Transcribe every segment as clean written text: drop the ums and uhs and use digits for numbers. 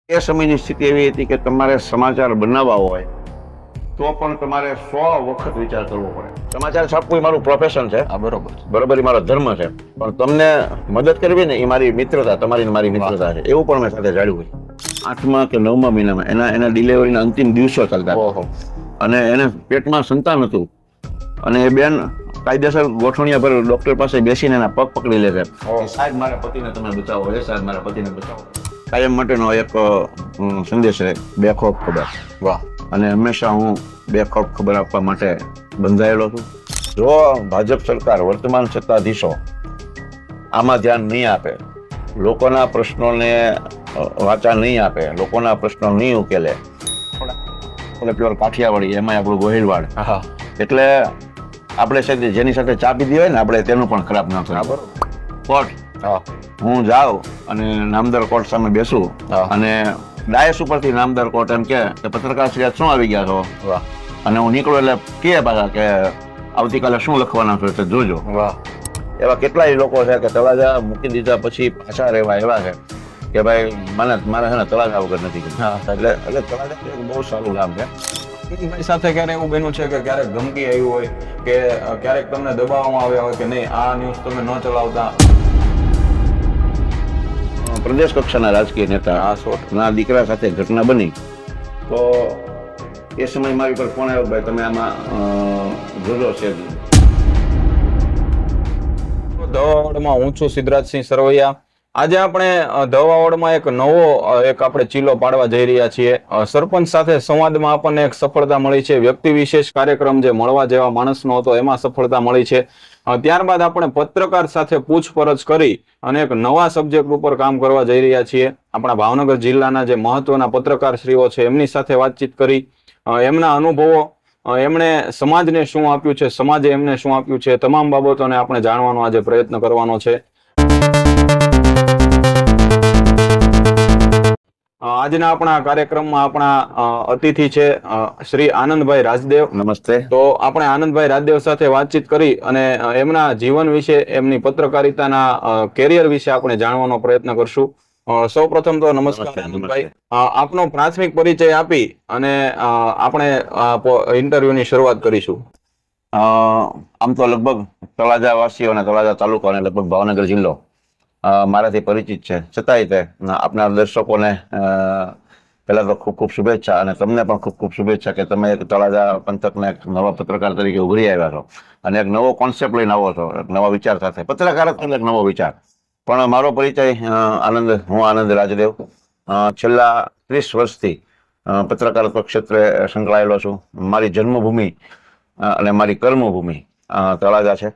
એ સમયની સ્થિતિ એવી હતી કે તમારે સમાચાર બનાવવા હોય તો પણ તમારે 100 વખત વિચાર કરવો પડે. સમાચાર છાપવું એ મારું પ્રોફેશન છે. બરોબર, એ મારો ધર્મ છે. પણ તમને મદદ કરવી ને એ મારી મિત્રતા, તમારી ને મારી મિત્રતા છે. એવું પણ મેં સાથે જાળ્યું હોય. 8મા કે 9મા મહિનામાં એના ડિલિવરીના અંતિમ દિવસો ચાલતા અને એને પેટમાં સંતાન હતું અને એ બેન કાયદેસર ગોઠવણીયા પર ડોક્ટર પાસે બેસીને એના પગ પકડી લે છે. સાહેબ મારા પતિને તમે બચાવો, હે સાહેબ મારા પતિને બચાવો. કાયમ માટેનો એક સંદેશ છે, બેખોફ ખબર. વાહ. અને હંમેશા હું બેખોફ ખબર આપવા માટે બંધાયેલો છું. જો ભાજપ સરકાર, વર્તમાન સત્તાધીશો આમાં ધ્યાન નહીં આપે, લોકોના પ્રશ્નોને વાચા નહીં આપે, લોકોના પ્રશ્નો નહીં ઉકેલે, પ્યોર કાઠિયાવાડી, એમાં આપણું ગોહિલવાડ, એટલે આપણે સાથે જેની સાથે ચા પીધી હોય ને આપણે તેનું પણ ખરાબ ના થાય. કોર્ટ, હું જાઉં અને નામદાર કોર્ટ સામે બેસું અને ડાયસ ઉપરથી નામદાર કોર્ટ એમ કે પત્રકાર શ્રી શું આવી ગયા છો, અને હું નીકળું એટલે કે પાછા કે આવતીકાલે શું લખવાના છો જોજો. એવા કેટલાય લોકો છે કે તળાજા મૂકી દીધા પછી પાછા રહેવા એવા છે કે ભાઈ મારે છે ને તળાજા વગર નથી. એટલે તળાજા બહુ સારું ગામ છે. મારી સાથે ક્યારે એવું બન્યું છે કે ક્યારેક ધમકી આવી હોય કે ક્યારેક તમને દબાવવામાં આવ્યા હોય કે નહીં આ ન્યૂઝ તમે ન ચલાવતા? પ્રદેશ કક્ષાના રાજકીય નેતા ના દીકરા સાથે ઘટના બની તો એ સમય મારી પર ફોન આવ્યો, ભાઈ તમે આમાં જોજો છે. દવાવડમાં હું છું સિદ્ધરાજસિંહ સરવૈયા. આજે આપણે દવાવડમાં એક આપણે ચીલો પાડવા જઈ રહ્યા છીએ. સરપંચ સાથે સંવાદમાં આપણને એક સફળતા મળી છે. વ્યક્તિ વિશેષ કાર્યક્રમ જે મળવા જેવા માણસનો હતો એમાં સફળતા મળી છે. ત્યારબાદ આપણે પત્રકાર સાથે પૂછપરછ કરી અને એક નવા સબ્જેક્ટ ઉપર કામ કરવા જઈ રહ્યા છીએ. આપણા ભાવનગર જિલ્લાના જે મહત્વના પત્રકારશ્રીઓ છે એમની સાથે વાતચીત કરી, એમના અનુભવો, એમણે સમાજને શું આપ્યું છે, સમાજે એમને શું આપ્યું છે, તમામ બાબતોને આપણે જાણવાનો આજે પ્રયત્ન કરવાનો છે. આજના આપણા કાર્યક્રમમાં આપણા અતિથિ છે શ્રી આનંદભાઈ રાજદેવ. નમસ્તે. તો આપણે આનંદભાઈ રાજદેવ સાથે વાતચીત કરી અને એમના જીવન વિશે, એમની પત્રકારિતાના કેરિયર વિશે આપણે જાણવાનો પ્રયત્ન કરશું. સૌ પ્રથમ તો નમસ્કાર આનંદભાઈ. આપનો પ્રાથમિક પરિચય આપી અને આપણે ઇન્ટરવ્યુની શરૂઆત કરીશું. આમ તો લગભગ તળાજા વાસીઓ અને તળાજા તાલુકો અને લગભગ ભાવનગર જિલ્લો મારાથી પરિચિત છે. છતાંય તે આપના દર્શકોને પહેલા તો ખૂબ ખૂબ શુભેચ્છા અને તમને પણ ખૂબ ખૂબ શુભેચ્છા કે તમે એક તળાજા પંથકના એક નવા પત્રકાર તરીકે ઉભરી આવ્યા છો અને એક નવો કોન્સેપ્ટ લઈને આવો છો, એક નવા વિચાર સાથે. પત્રકારત્વ એક નવો વિચાર. પણ મારો પરિચય હું આનંદ રાજદેવ. છેલ્લા 30 વર્ષથી પત્રકારત્વ ક્ષેત્રે સંકળાયેલો છું. મારી જન્મભૂમિ અને મારી કર્મભૂમિ તળાજા છે.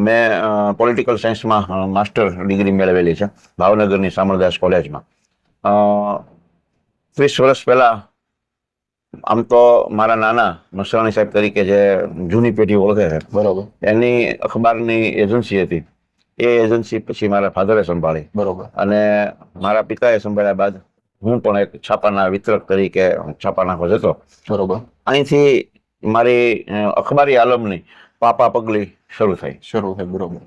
મેં પોલિટિકલ સાયન્સમાં માસ્ટર ડિગ્રી મેળવેલી છે ભાવનગરની સામરદાસ કોલેજમાં. 30 વર્ષ પહેલા આમ તો મારા નાના મસરાણી સાહેબ તરીકે જે જૂની પેઢી ઓળખે છે, બરોબર, એની અખબારની એજન્સી હતી. એ એજન્સી પછી મારા ફાધરે સંભાળી. બરોબર. અને મારા પિતાએ સંભાળ્યા બાદ હું પણ એક છાપાના વિતરક તરીકે છાપાના જતો. બરોબર. અહીંથી મારી અખબારી આલમની પાપા પગલી શરૂ થઈ. બરોબર.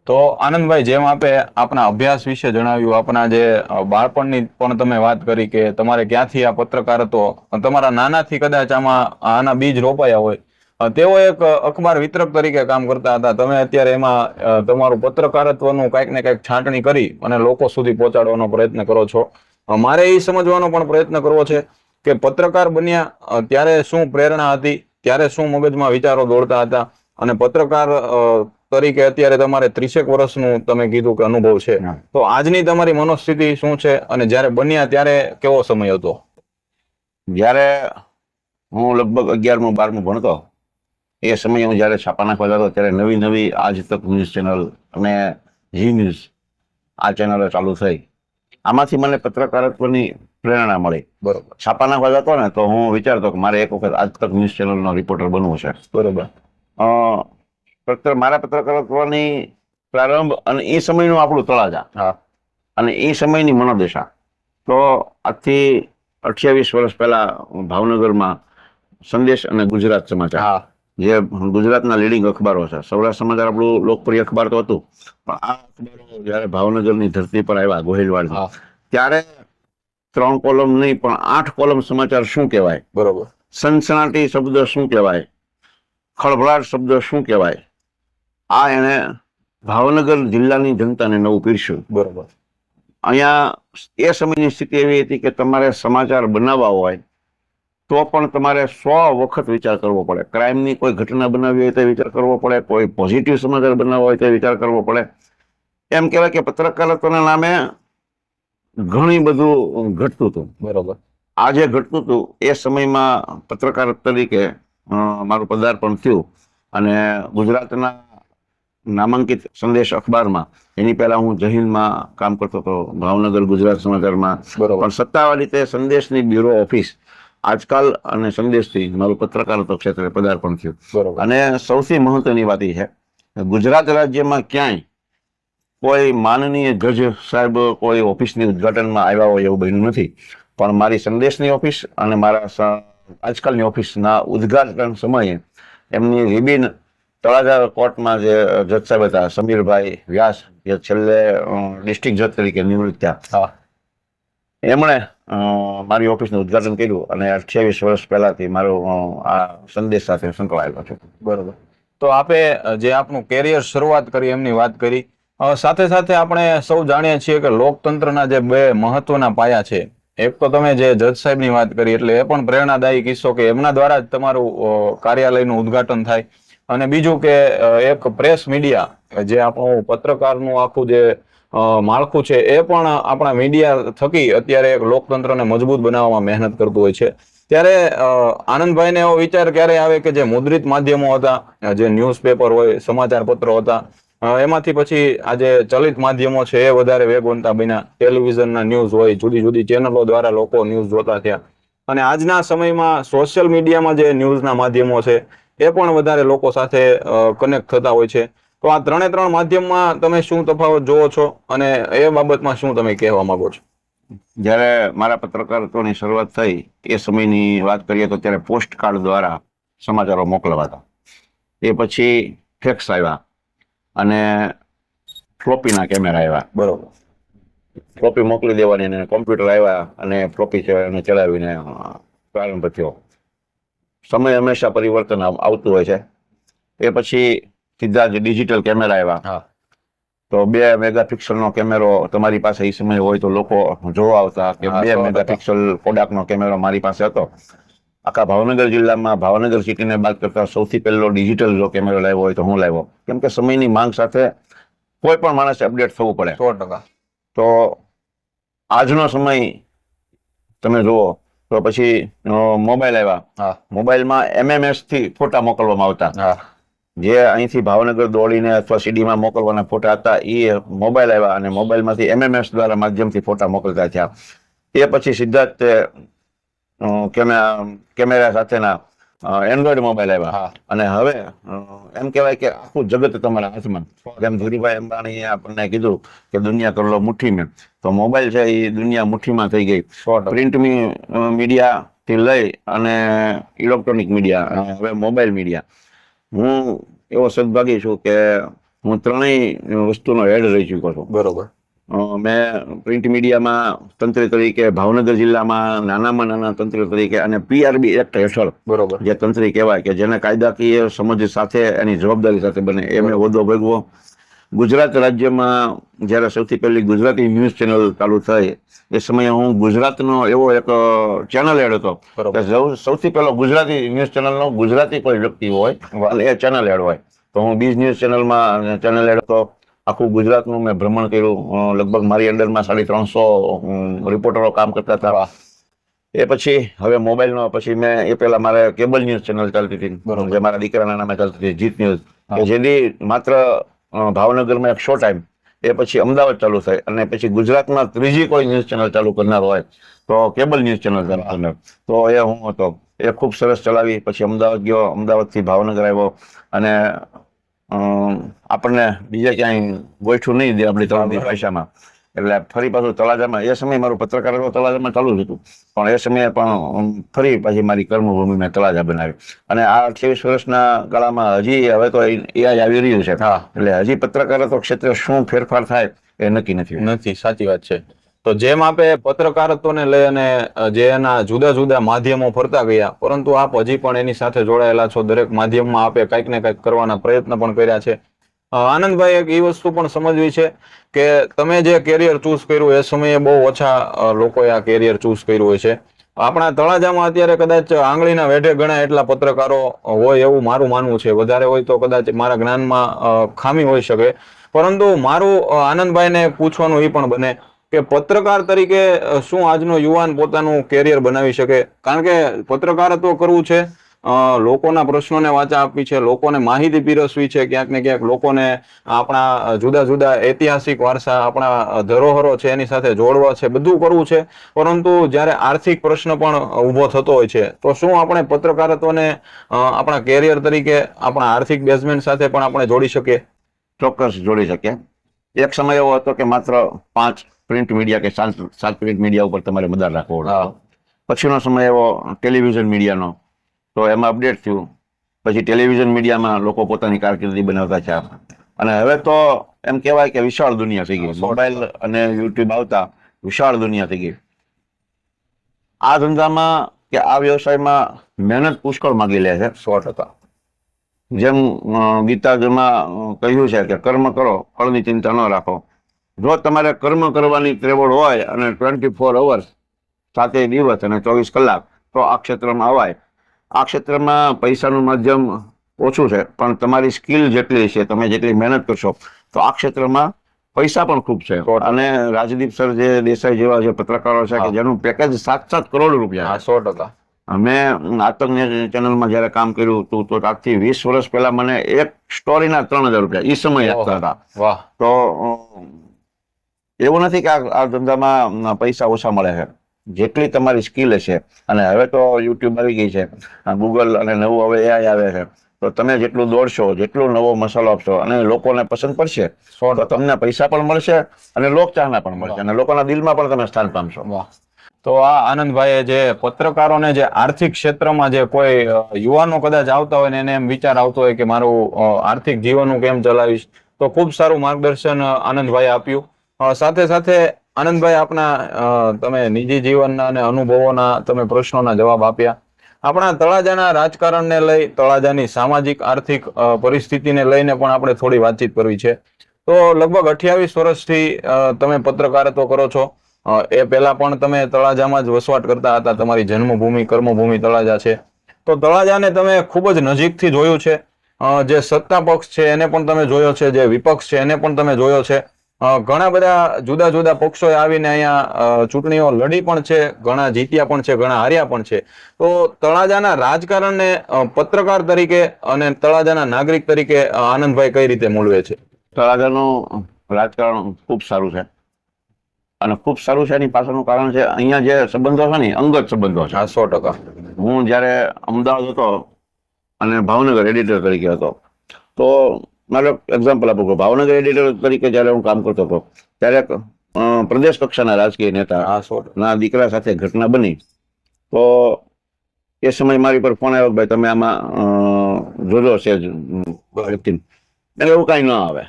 તો આનંદભાઈ, જેમ આપના અભ્યાસ વિશે જણાવ્યું, આપના જે બાળપણની પણ તમે વાત કરી કે તમારે ક્યાંથી આ પત્રકારત્વ, તમારા નાનાથી કદાચ આના બીજ રોપાયા હોય. તેઓ એક અખબાર વિતરક તરીકે કામ કરતા હતા. તમે અત્યારે એમાં તમારું પત્રકારત્વનું કંઈક ને કંઈક છાંટણી કરી અને લોકો સુધી પહોંચાડવાનો પ્રયત્ન કરો છો. મારે એ સમજવાનો પણ પ્રયત્ન કરવો છે કે પત્રકાર બન્યા ત્યારે શું પ્રેરણા હતી, ત્યારે શું મગજમાં વિચારો દોડતા હતા, અને પત્રકાર તરીકે અત્યારે તમારે 30 વર્ષનું તમે કીધું કે અનુભવ છે, તો આજની તમારી મનોસ્થિતિ શું છે અને જ્યારે બન્યા ત્યારે કેવો સમય હતો? જ્યારે હું લગભગ 11મું 12મું ભણતો એ સમયે હું જ્યારે છાપા નાખવા જતો ત્યારે નવી આજ તક ન્યૂઝ ચેનલ અને ઝી ન્યૂઝ આ ચેનલો ચાલુ થઈ. આમાંથી મને પત્રકારત્વની પ્રેરણા મળી. બરોબર. છાપા નાખવા જતો ને તો હું વિચારતો કે મારે એક વખત આજ તક ન્યૂઝ ચેનલનો રિપોર્ટર બનવું છે. બરોબર. મારા પત્રકારત્વની પ્રારંભ અને એ સમયનું આપણું તળાજા અને એ સમયની મનોદશા તો આજથી 28 વર્ષ પહેલા ભાવનગરમાં સંદેશ અને ગુજરાત સમાચાર, જે ગુજરાતના લીડિંગ અખબારો છે. સૌરાષ્ટ્ર સમાચાર આપણું લોકપ્રિય અખબાર તો હતું, પણ આ અખબારો જયારે ભાવનગરની ધરતી પર આવ્યા ગોહિલવાડ, ત્યારે 3 કોલમ નહીં પણ 8 કોલમ સમાચાર શું કહેવાય, બરોબર, સનસનાટી શબ્દ શું કહેવાય, ખળભળાટ શબ્દ શું કહેવાય, આ એણે ભાવનગર જિલ્લાની જનતાને નવું પીરસ્યું. બરોબર. અહીંયા એ સમયની સ્થિતિ એવી હતી કે તમારે સમાચાર બનાવવા હોય તો પણ તમારે 100 વખત વિચાર કરવો પડે. ક્રાઇમની કોઈ ઘટના બનાવવી હોય તો વિચાર કરવો પડે, કોઈ પોઝિટિવ સમાચાર બનાવવા હોય તો વિચાર કરવો પડે. એમ કહેવાય કે પત્રકારત્વના નામે ઘણી બધું ઘટતું હતું. બરોબર. આ જે ઘટતું હતું એ સમયમાં પત્રકાર તરીકે મારું પદાર્પણ થયું અને ગુજરાતના નામાંકિત સંદેશ અખબારમાં, એની પહેલા હું જહીનમાં કામ કરતો હતો, ભાવનગર ગુજરાત સમાચારમાં. બરોબર. પણ સત્તાવાર રીતે સંદેશની બ્યુરો ઓફિસ આજકાલ અને સંદેશથી મારું પત્રકારત્વ ક્ષેત્રે પદાર્પણ થયું. બરોબર. અને સૌથી મહત્વની વાત એ છે ગુજરાત રાજ્યમાં ક્યાંય કોઈ માનનીય જજ સાહેબ કોઈ ઓફિસની ઉદઘાટનમાં આવ્યા હોય એવું બન્યું નથી, પણ મારી સંદેશની ઓફિસ અને મારા આજકાલની ઓફિસના ઉદઘાટન સમયે એમની રિબિન તળાજા કોર્ટમાં જે જજ સાહેબ હતા સમીરભાઈ વ્યાસ, જે છેલ્લે ડિસ્ટ્રિક્ટ જજ તરીકે નિવૃત્ત થયા, એમણે મારી ઓફિસનું ઉદઘાટન કર્યું અને 28 વર્ષ પહેલાથી મારો આ સંદેશ સાથે સંકળાયેલો છે. બરોબર. તો આપે જે આપનું કેરિયર શરૂઆત કરી એમની વાત કરી, સાથે સાથે આપણે સૌ જાણીએ છીએ કે લોકતંત્રના જે 2 મહત્વના પાયા છે, એક તો તમે જે જજ સાહેબની વાત કરી એટલે એ પણ પ્રેરણાદાયી કિસ્સો કે એમના દ્વારા જ તમારું કાર્યાલયનું ઉદ્ઘાટન થાય, અને બીજું કે એક પ્રેસ મીડિયા જે આપણું પત્રકારનું આખું જે માળખું છે એ પણ આપણા મીડિયા થકી અત્યારે એક લોકતંત્રને મજબૂત બનાવવામાં મહેનત કરતું હોય છે. ત્યારે આનંદભાઈને એવો વિચાર ક્યારે આવે કે જે મુદ્રિત માધ્યમો હતા, જે ન્યૂઝપેપર હોય, સમાચાર પત્રો હતા, એમાંથી પછી આજે ચલિત માધ્યમો છે એ વધારે વેગવંતા બન્યા, ટેલિવિઝનના ન્યૂઝ હોય, જુદી જુદી ચેનલો દ્વારા લોકો ન્યૂઝ જોતા થયા, અને આજના સમયમાં સોશિયલ મીડિયામાં જે ન્યૂઝના માધ્યમો છે એ પણ વધારે લોકો સાથે કનેક્ટ થતા હોય છે. તો આ 3 માધ્યમમાં તમે શું તફાવત જોવો છો અને એ બાબતમાં શું તમે કહેવા માંગો છો? જ્યારે મારા પત્રકારત્વની શરૂઆત થઈ એ સમયની વાત કરીએ તો ત્યારે પોસ્ટ કાર્ડ દ્વારા સમાચારો મોકલવાતા, એ પછી ફેક્સ આવ્યા અને ફ્લોપીના કેમેરા આવ્યા. બરોબર. ફ્લોપી મોકલી દેવાની અને કોમ્પ્યુટર આવ્યા અને ફ્લોપી ચલાવીને પ્રારંભ થયો. સમય હંમેશા પરિવર્તન આવતું હોય છે. એ પછી સીધા જ ડિજિટલ કેમેરા આવ્યા. તો 2 મેગાપિક્સલનો કેમેરો તમારી પાસે એ સમય હોય તો લોકો જોવા આવતા કે 2 મેગાપિક્સલ કોડાકનો કેમેરો મારી પાસે હતો. આખા ભાવનગર જિલ્લામાં ભાવનગર સિટીને બાદ કરતા સૌથી પહેલો ડિજિટલ જો કેમેરો લાવ્યો હોય તો હું લાવ્યો, કેમ કે સમયની માંગ સાથે કોઈ પણ માણસે અપડેટ થવું પડે. 100%. તો આજનો સમય તમે જુઓ તો પછી મોબાઈલ આવ્યા. મોબાઈલમાં MMS થી ફોટા મોકલવામાં આવતા. જે અહીંથી ભાવનગર દોડીને અથવા સીડીમાં મોકલવાના ફોટા હતા એ મોબાઈલ આવ્યા અને મોબાઈલમાંથી MMS દ્વારા માધ્યમથી ફોટા મોકલતા થયા. એ પછી સીધા જ કેમેરા સાથેના એન્ડ્રોઈડ મોબાઈલ આવ્યા. અને હવે એમ કહેવાય કે આખું જગત તમારા હાથમાં. જેમ ધીરુભાઈ અંબાણીએ આપણને કીધું કે દુનિયા કર લો મુઠ્ઠી મેં, તો મોબાઈલ છે એ દુનિયા મુઠ્ઠીમાં થઈ ગઈ. પ્રિન્ટ મીડિયા થી લઈ અને ઇલેક્ટ્રોનિક મીડિયા, હવે મોબાઈલ મીડિયા. હું એવો સદભાગી છું કે હું 3 વસ્તુનો હેડ રહી ચૂક્યો છું. બરોબર. મેં પ્રિન્ટ મીડિયામાં તંત્રી તરીકે, ભાવનગર જિલ્લામાં નાના તંત્રી તરીકે અને PRB એક્ટ હેઠળ, બરોબર, જે તંત્રી કહેવાય કે જેને કાયદાકીય સમજ સાથે એની જવાબદારી સાથે બને એ મેં હોદ્દો ભોગવો. ગુજરાત રાજ્યમાં જ્યારે સૌથી પહેલી ગુજરાતી ન્યૂઝ ચેનલ ચાલુ થઈ એ સમયે હું ગુજરાતનો એવો એક ચેનલ હેડ હતો કે સૌથી પહેલો ગુજરાતી ન્યૂઝ ચેનલનો ગુજરાતી કોઈ વ્યક્તિ હોય અને એ ચેનલ હેડ હોય, તો હું બીજ ન્યૂઝ ચેનલમાં ચેનલ હેડ હતો. આખું ગુજરાતનું મેં ભ્રમણ કર્યું. લગભગ મારી અંડરમાં 350 રિપોર્ટરો કામ કરતા હતા. એ પછી હવે મોબાઈલનો પછી મેં એ પહેલા મારે કેબલ ન્યૂઝ ચેનલ ચાલતી હતી, જે મારા દીકરાના નામે ચાલતી હતી, જીત ન્યૂઝ, કે જેની માત્ર ભાવનગરમાં એક શો ટાઈમ, એ પછી અમદાવાદ ચાલુ થાય અને પછી ગુજરાતમાં ત્રીજી કોઈ ન્યૂઝ ચેનલ ચાલુ કરનાર હોય તો કેબલ ન્યૂઝ ચેનલ ચાલુ. તો એ હું હતો. એ ખૂબ સરસ ચલાવી. પછી અમદાવાદ ગયો, અમદાવાદથી ભાવનગર આવ્યો અને આપણને બીજે ક્યાંય ગોઠવું નહીં દે આપણી તળાજાની ભાષામાં. એટલે ફરી પાછું તળાજામાં, એ સમયે મારું પત્રકારત્વ તળાજામાં ચાલુ જ હતું, પણ એ સમયે પણ ફરી પાછી મારી કર્મભૂમિ મેં તળાજા બનાવી. અને આ 28 વર્ષના ગાળામાં હજી હવે તો AI આવી રહ્યું છે, એટલે હજી પત્રકારત્વ ક્ષેત્રે શું ફેરફાર થાય એ નક્કી નથી. સાચી વાત છે. તો જેમ આપે પત્રકારત્વને લઈ અને જે એના જુદા જુદા માધ્યમો ફરતા ગયા, પરંતુ આપ હજી પણ એની સાથે જોડાયેલા છો. દરેક માધ્યમમાં આપે કંઈક ને કંઈક કરવાના પ્રયત્ન પણ કર્યા છે. આનંદભાઈ, એક એ વસ્તુ પણ સમજવી છે કે તમે જે કેરિયર ચૂઝ કર્યું એ સમયે બહુ ઓછા લોકોએ આ કેરિયર ચૂઝ કર્યું હોય છે. આપણા તળાજામાં અત્યારે કદાચ આંગળીના વેઢે ગણાય એટલા પત્રકારો હોય એવું મારું માનવું છે. વધારે હોય તો કદાચ મારા જ્ઞાનમાં ખામી હોઈ શકે, પરંતુ મારું આનંદભાઈને પૂછવાનું એ પણ બને કે પત્રકાર તરીકે શું આજનો યુવાન પોતાનું કેરિયર બનાવી શકે? કારણ કે પત્રકારત્વ કરવું છે, લોકોના પ્રશ્નોને વાચા આપવી છે, લોકોને માહિતી પીરસવી છે, ક્યાંક ને ક્યાંક લોકોને આપણા જુદા જુદા ઐતિહાસિક વારસા, આપણા ધરોહરો છે એની સાથે જોડવા છે, બધું કરવું છે. પરંતુ જ્યારે આર્થિક પ્રશ્ન પણ ઊભો થતો હોય છે, તો શું આપણે પત્રકારત્વને આપણા કેરિયર તરીકે આપણા આર્થિક બેઝમેન્ટ સાથે પણ આપણે જોડી શકીએ? ચોક્કસ જોડી શકીએ. એક સમય એવો હતો કે માત્ર 5 પ્રિન્ટ મીડિયા કે 7 પ્રિન્ટ મીડિયા ઉપર તમારે મદાર રાખવો પડતો. પછીનો સમય એવો ટેલિવિઝન મીડિયાનો, તો એમાં અપડેટ થયું. પછી ટેલિવિઝન મીડિયામાં લોકો પોતાની કારકિર્દી બનાવતા છે, અને હવે તો એમ કહેવાય કે વિશાળ દુનિયા થઈ ગઈ. મોબાઈલ અને યુટ્યુબ આવતા વિશાળ દુનિયા થઈ ગઈ. આ ધંધામાં કે આ વ્યવસાયમાં મહેનત પુષ્કળ માંગી લે છે. 100%. જેમ ગીતાજીમાં કહ્યું છે કે કર્મ કરો, ફળની ચિંતા ન રાખો. જો તમારે કર્મ કરવાની ત્રેવડ હોય અને 24 અવર્સ, 7 દિવસ અને 24 કલાક, તો આ ક્ષેત્રમાં અવાય. આ ક્ષેત્રમાં પૈસાનું માધ્યમ ઓછું છે, પણ તમારી સ્કિલ જેટલી છે, તમે જેટલી મહેનત કરશો, તો આ ક્ષેત્રમાં પૈસા પણ ખૂબ છે. અને રાજદીપ સર જે દેસાઈ જેવા જે પત્રકારો છે કે જેનું પેકેજ 7-7 કરોડ રૂપિયા. 100%. અમે આતંક ચેનલમાં જયારે કામ કર્યું હતું, તો આજથી 20 વર્ષ પહેલા મને એક સ્ટોરીના 3000 રૂપિયા એ સમય આપતા હતા. વાહ. તો એવું નથી કે આ ધંધામાં પૈસા ઓછા મળે છે. જેટલી તમારી સ્કિલ હશે, અને હવે તો યુટ્યુબ આવી ગઈ છે, ગૂગલ અને નવું હવે AI આવે છે, તો તમે જેટલું દોડશો, જેટલો નવો મસાલો આપશો અને લોકોને પસંદ પડશે, તો તમને પૈસા પણ મળશે અને લોકચાહના પણ મળશે, અને લોકોના દિલમાં પણ તમે સ્થાન પામશો. વાહ. તો આ આનંદભાઈએ જે પત્રકારોને જે આર્થિક ક્ષેત્રમાં જે કોઈ યુવાનો કદાચ આવતા હોય ને એને એમ વિચાર આવતો હોય કે મારું આર્થિક જીવન હું કેમ ચલાવીશ, તો ખૂબ સારું માર્ગદર્શન આનંદભાઈએ આપ્યું. સાથે સાથે આનંદભાઈ, આપના તમે નિજી જીવનના અને અનુભવોના તમે પ્રશ્નોના જવાબ આપ્યા. આપણા તળાજાના રાજકારણને લઈ, તળાજાની સામાજિક આર્થિક પરિસ્થિતિને લઈને પણ આપણે થોડી વાતચીત કરવી છે. તો લગભગ 28 વર્ષથી તમે પત્રકારત્વ કરો છો. એ પહેલા પણ તમે તળાજામાં જ વસવાટ કરતા હતા. તમારી જન્મભૂમિ, કર્મભૂમિ તળાજા છે. તો તળાજાને તમે ખૂબ જ નજીકથી જોયું છે. જે સત્તા પક્ષ છે એને પણ તમે જોયો છે, જે વિપક્ષ છે એને પણ તમે જોયો છે. ઘણા બધા જુદા જુદા પક્ષોએ આવીને અહીંયા ચૂંટણીઓ લડી પણ છે, ઘણા જીત્યા પણ છે, ઘણા હાર્યા પણ છે. તો તળાજાના રાજકારણને પત્રકાર તરીકે અને તળાજાના નાગરિક તરીકે આનંદભાઈ કઈ રીતે મૂલવે છે? તળાજાનું રાજકારણ ખૂબ સારું છે, અને ખૂબ સારું છે એની પાછળનું કારણ છે અહીંયા જે સંબંધો છે ને, અંગત સંબંધો છે. 100%. હું જ્યારે અમદાવાદ હતો અને ભાવનગર એડિટર તરીકે હતો, તો મારો એક્ઝામ્પલ આપું કે ભાવનગર એડિટર તરીકે જ્યારે હું કામ કરતો હતો, ત્યારે પ્રદેશ કક્ષાના રાજકીય નેતા ના દીકરા સાથે ઘટના બની. તો એ સમય મારી પર ફોન આવ્યો, ભાઈ તમે આમાં જોજો છે વ્યક્તિ, એવું કાંઈ ન આવે,